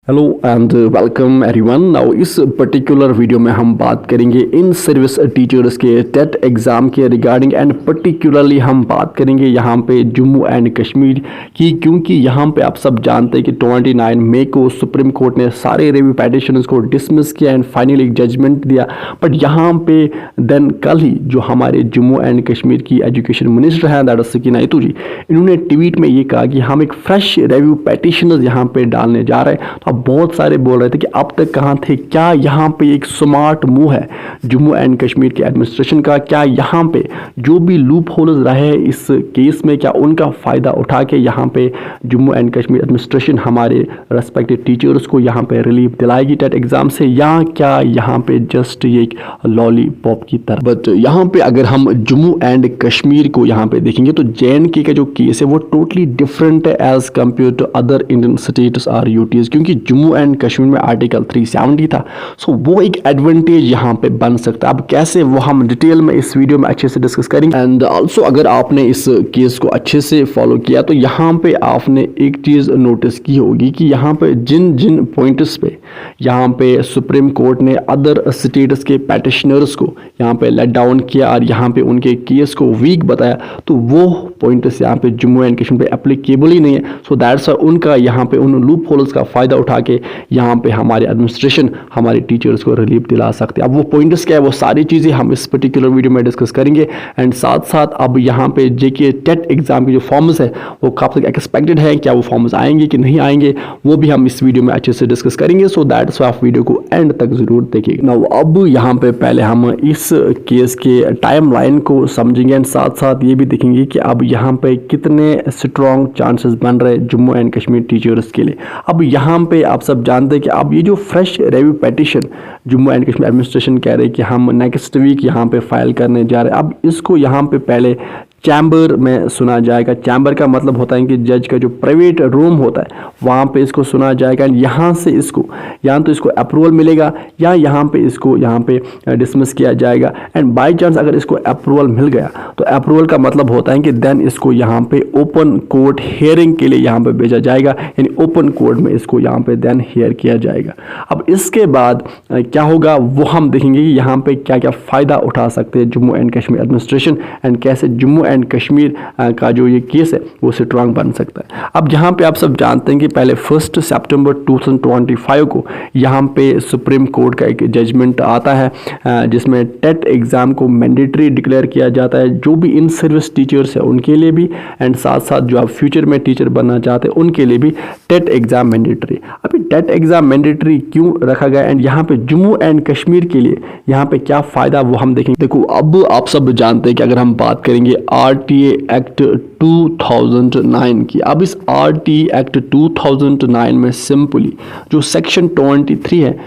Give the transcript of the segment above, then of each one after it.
Hello and welcome everyone. Now इस particular video में हम बात करेंगे इन सर्विस टीचर्स के टेट एग्ज़ाम के रिगार्डिंग एंड पर्टिकुलरली हम बात करेंगे यहाँ पे जम्मू एंड कश्मीर की, क्योंकि यहाँ पे आप सब जानते हैं कि 29 मई को सुप्रीम कोर्ट ने सारे रिव्यू पिटीशंस को डिसमिस किया एंड फाइनली एक जजमेंट दिया। बट यहाँ पे देन कल ही जो हमारे जम्मू एंड कश्मीर की एजुकेशन मिनिस्टर हैं दैट इज सकीना इतू जी, इन्होंने ट्वीट में ये कहा कि हम एक फ्रेश रिव्यू पिटीशन यहाँ पे डालने जा रहे हैं। तो बहुत सारे बोल रहे थे कि अब तक कहाँ थे, क्या यहाँ पे एक स्मार्ट मूव है जम्मू एंड कश्मीर के एडमिनिस्ट्रेशन का, क्या यहाँ पे जो भी लूप होल्स रहे इस केस में क्या उनका फ़ायदा उठा के यहाँ पे जम्मू एंड कश्मीर एडमिनिस्ट्रेशन हमारे रेस्पेक्टिव टीचर्स को यहाँ पे रिलीफ दिलाएगी टेट एग्ज़ाम से, या क्या यहाँ पे जस्ट ये एक लॉलीपॉप की तरह। बट यहाँ पे अगर हम जम्मू एंड कश्मीर को यहाँ पे देखेंगे तो JNK का जो केस है वो टोटली डिफरेंट है as compared to other Indian states और यूटीज, क्योंकि जम्मू एंड कश्मीर में आर्टिकल 370 था। सो वो एक एडवांटेज यहाँ पे बन सकता है। अब कैसे वो हम डिटेल में इस वीडियो में अच्छे से डिस्कस करेंगे। एंड ऑल्सो अगर आपने इस केस को अच्छे से फॉलो किया तो यहाँ पे आपने एक चीज़ नोटिस की होगी कि यहाँ पे जिन जिन पॉइंट्स पे यहाँ पे सुप्रीम कोर्ट ने अदर स्टेट्स के पैटिशनर्स को यहाँ पे लेट डाउन किया और यहाँ पे उनके केस को वीक बताया, तो वो पॉइंट्स यहाँ पे जम्मू एंड कश्मीर पे एप्लीकेबल ही नहीं है। सो दैट्स उनका यहाँ पे उन लूप होल्स का फ़ायदा उठा के यहाँ पे हमारे एडमिनिस्ट्रेशन हमारे टीचर्स को रिलीफ दिला सकते हैं। अब वो पॉइंट्स क्या है वो सारी चीज़ें हम इस पर्टिकुलर वीडियो में डिस्कस करेंगे। एंड साथ साथ अब यहाँ पे JK टेट एग्जाम के जो फॉर्म्स है वो कब तक एक्सपेक्टेड है, क्या वो फॉर्म्स आएंगे कि नहीं आएंगे, वो भी हम इस वीडियो में अच्छे से डिस्कस करेंगे। सो दैट्स आप वीडियो को एंड तक जरूर देखिएगा। नाउ अब यहाँ पे पहले हम इस केस के टाइम लाइन को समझेंगे एंड साथ साथ ये भी देखेंगे कि अब यहाँ पे कितने स्ट्रॉन्ग चांसेस बन रहे जम्मू एंड कश्मीर टीचर्स के लिए। अब यहाँ पे आप सब जानते हैं कि अब ये जो fresh review petition Jammu and Kashmir administration कह रहे हैं कि हम नेक्स्ट वीक यहाँ पे फाइल करने जा रहे हैं। अब इसको यहाँ पे पहले चैम्बर में सुना जाएगा। चैम्बर का मतलब होता है कि जज का जो प्राइवेट रूम होता है वहाँ पे इसको सुना जाएगा एंड यहाँ से इसको या तो इसको अप्रूवल मिलेगा या यहाँ पे इसको यहाँ पे डिसमिस किया जाएगा। एंड बाय चांस अगर इसको अप्रूवल मिल गया तो अप्रूवल का मतलब होता है कि देन इसको यहाँ पे ओपन कोर्ट हियरिंग के लिए यहाँ पे भेजा जाएगा, यानी ओपन कोर्ट में इसको यहाँ पे देन हियर किया जाएगा। अब इसके बाद क्या होगा वो हम देखेंगे कि यहाँ पे क्या क्या फ़ायदा उठा सकते हैं Jammu and Kashmir administration and कैसे जम्मू एंड कश्मीर का जो ये केस है वो स्ट्रांग बन सकता है। अब यहाँ पे आप सब जानते हैं कि पहले 1 सितंबर 2025 को यहाँ पे सुप्रीम कोर्ट का एक जजमेंट आता है जिसमें टेट एग्ज़ाम को मैंडेटरी डिक्लेयर किया जाता है जो भी इन सर्विस टीचर्स है उनके लिए भी, एंड साथ साथ जो आप फ्यूचर में टीचर बनना चाहते हैं उनके लिए भी टेट एग्ज़ाम मैंडेटरी। अभी टेट एग्ज़ाम मैंडेटरी क्यों रखा गया एंड यहाँ पे जम्मू एंड कश्मीर के लिए यहाँ पे क्या फ़ायदा वो हम देखेंगे। देखो अब आप सब जानते हैं कि अगर हम बात करेंगे RTA एक्ट 2009 की, अब इस RTA एक्ट 2009 में सिंपली जो सेक्शन 23 है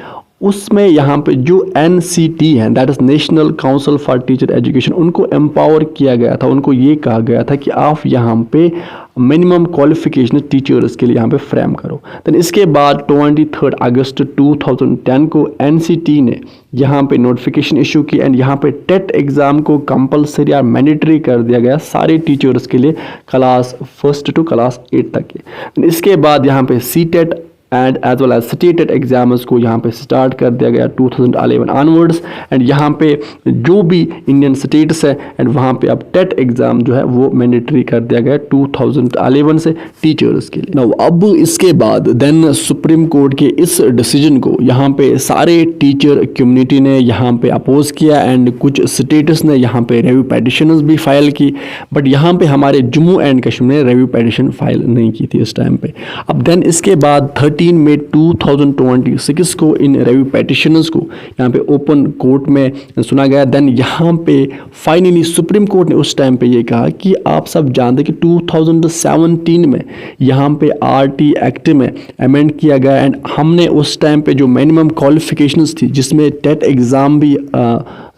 उसमें यहाँ पे जो NCT है that is national council for teacher education, उनको एम्पावर किया गया था। उनको ये कहा गया था कि आप यहाँ पे मिनिमम क्वालिफिकेशन टीचर्स के लिए यहाँ पे फ्रेम करो। देन इसके बाद 23 अगस्त 2010 को NCT ने यहाँ पे नोटिफिकेशन इशू की एंड यहाँ पे टेट एग्ज़ाम को कंपलसरी और मैंडेटरी कर दिया गया सारे टीचर्स के लिए क्लास 1 टू क्लास 8 तक के। इसके बाद यहाँ पे CTET and as well as stated exams को यहाँ पे स्टार्ट कर दिया गया 2011 ऑनवर्ड्स। एंड यहाँ पे जो भी इंडियन स्टेट्स है एंड वहाँ पे अब टेट एग्ज़ाम जो है वो मैंडेटरी कर दिया गया 2011 से टीचर्स के लिए। नाउ अब इसके बाद देन सुप्रीम कोर्ट के इस डिसीजन को यहाँ पे सारे टीचर कम्युनिटी ने यहाँ पे अपोज किया एंड कुछ स्टेट्स ने यहाँ पे रिव्यू पिटीशंस भी फाइल की, बट यहाँ पे हमारे जम्मू एंड कश्मीर ने रिव्यू पिटीशन फाइल नहीं की थी इस टाइम पे। अब देन इसके बाद 13 मई 2026 को इन रिव्यू पिटीशंस को यहाँ पे ओपन कोर्ट में सुना गया। देन यहाँ पे फाइनली सुप्रीम कोर्ट ने उस टाइम पे ये कहा कि आप सब जानते कि 2017 में यहाँ पे RT एक्ट में अमेंड किया गया एंड हमने उस टाइम पे जो मिनिमम क्वालिफिकेशंस थी जिसमें टेट एग्ज़ाम भी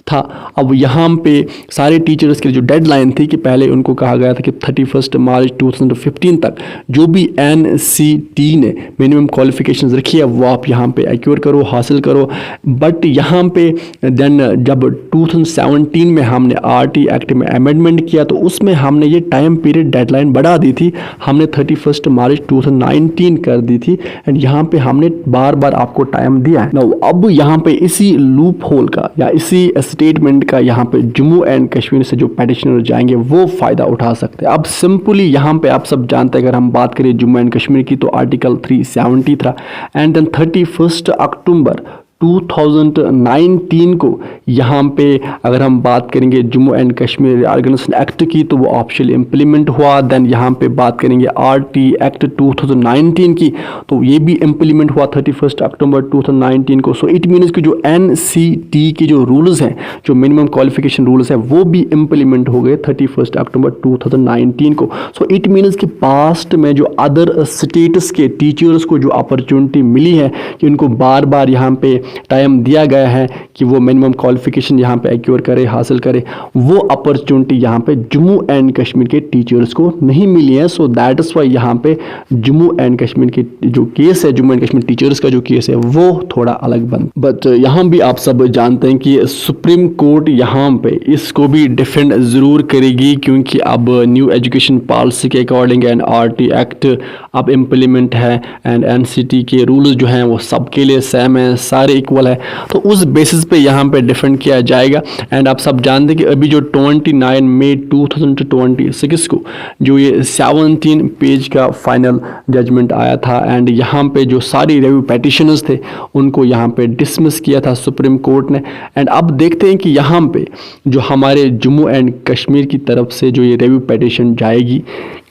था। अब यहाँ पे सारे टीचर्स के जो डेडलाइन थी कि पहले उनको कहा गया था कि 31 मार्च 2015 तक जो भी NCT ने मिनिमम क्वालिफिकेशंस रखी है वो आप यहाँ पे एक्योर करो, हासिल करो। बट यहाँ पे देन जब 2017 में हमने RT एक्ट में अमेंडमेंट किया तो उसमें हमने ये टाइम पीरियड डेडलाइन बढ़ा दी थी, हमने 31 मार्च 2019 कर दी थी। एंड यहाँ पे हमने बार बार आपको टाइम दिया है ना। अब यहाँ पे इसी लूप होल का या इसी स्टेटमेंट का यहाँ पे जम्मू एंड कश्मीर से जो पेटिशनर जाएंगे वो फायदा उठा सकते हैं। अब सिंपली यहाँ पे आप सब जानते हैं, अगर हम बात करें जम्मू एंड कश्मीर की तो आर्टिकल 370 था एंड देन 31 अक्टूबर 2019 को यहाँ पे अगर हम बात करेंगे Jammu and Kashmir Organisation Act की तो वो ऑप्शनली इम्प्लीमेंट हुआ। देन यहाँ पे बात करेंगे RT एक्ट 2019 की तो ये भी इम्प्लीमेंट हुआ 31 अक्टूबर 2019 को। सो इट मीन्स कि जो NCT के जो रूल्स हैं, जो मिनिमम क्वालिफिकेशन रूल्स हैं वो भी इम्प्लीमेंट हो गए 31 अक्टूबर 2019 को। सो इट मीन्स कि पास्ट में जो अदर स्टेट्स के टीचर्स को जो अपॉर्चुनिटी मिली है कि उनको बार बार यहाँ पे टाइम दिया गया है कि वो मिनिमम क्वालिफिकेशन यहाँ पे एक्योर करे, हासिल करे, वो अपॉर्चुनिटी यहाँ पे जम्मू एंड कश्मीर के टीचर्स को नहीं मिली है। सो दैट इज़ वाई यहाँ पे जम्मू एंड कश्मीर के जो केस है, जम्मू एंड कश्मीर टीचर्स का जो केस है वो थोड़ा अलग बन। बट यहाँ भी आप सब जानते हैं कि सुप्रीम कोर्ट यहाँ पे इसको भी डिफेंड ज़रूर करेगी क्योंकि अब न्यू एजुकेशन पॉलिसी के अकॉर्डिंग एंड RT एक्ट अब इम्प्लीमेंट है एंड NCT के रूल्स जो हैं वो सबके लिए सेम है, सारे इक्वल है। तो उस बेसिस पे यहाँ पे डिफेंड किया जाएगा। एंड आप सब जानते हैं कि अभी जो 29 मई 2026 को जो ये 17 पेज का फाइनल जजमेंट आया था एंड यहाँ पे जो सारी रिव्यू पेटिशनर्स थे उनको यहाँ पे डिसमिस किया था सुप्रीम कोर्ट ने। एंड अब देखते हैं कि यहाँ पे जो हमारे जम्मू एंड कश्मीर की तरफ से जो ये रिव्यू पेटिशन जाएगी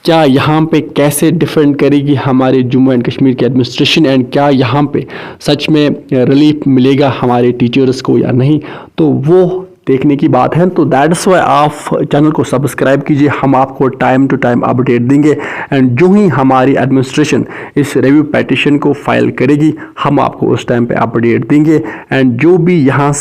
क्या यहाँ पे कैसे डिफेंड करेगी हमारे जम्मू एंड कश्मीर की एडमिनिस्ट्रेशन एंड क्या यहाँ पे सच में रिलीफ मिलेगा हमारे टीचर्स को या नहीं, तो वो देखने की बात है। तो दैट्स वाई आप चैनल को सब्सक्राइब कीजिए, हम आपको टाइम टू टाइम अपडेट देंगे एंड जो ही हमारी एडमिनिस्ट्रेशन इस रिव्यू पेटिशन को फाइल करेगी हम आपको उस टाइम पे अपडेट देंगे। एंड जो भी यहाँ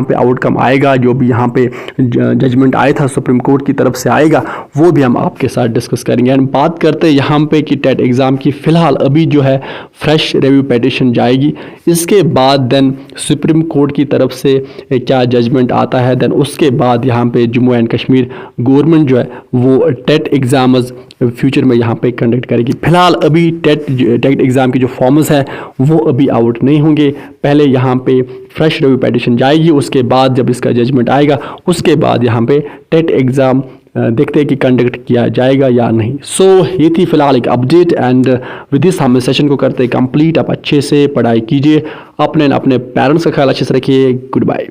पे आउटकम आएगा, जो भी यहाँ पे जजमेंट आया था सुप्रीम कोर्ट की तरफ से आएगा वो भी हम आपके साथ डिस्कस करेंगे। एंड बात करते हैं यहाँ पे कि टेट एग्ज़ाम की फ़िलहाल अभी जो है फ्रेश रिव्यू पेटिशन जाएगी, इसके बाद देन सुप्रीम कोर्ट की तरफ से क्या जजमेंट आता है, देन उसके बाद यहाँ पे जम्मू एंड कश्मीर गवर्नमेंट जो है वो टेट एग्जाम्स फ्यूचर में यहाँ पे कंडक्ट करेगी। फिलहाल अभी टेट एग्ज़ाम की जो फॉर्म्स है वो अभी आउट नहीं होंगे, पहले यहाँ पे फ्रेश रिव्यू पेटिशन जाएगी, उसके बाद जब इसका जजमेंट आएगा उसके बाद यहाँ पे टेट एग्ज़ाम देखते हैं कि कंडक्ट किया जाएगा या नहीं। सो ये थी फिलहाल एक अपडेट एंड विद दिस हम इस सेशन को करते हैं कंप्लीट। आप अच्छे से पढ़ाई कीजिए, अपने पेरेंट्स का ख्याल अच्छे से रखिए। Good bye.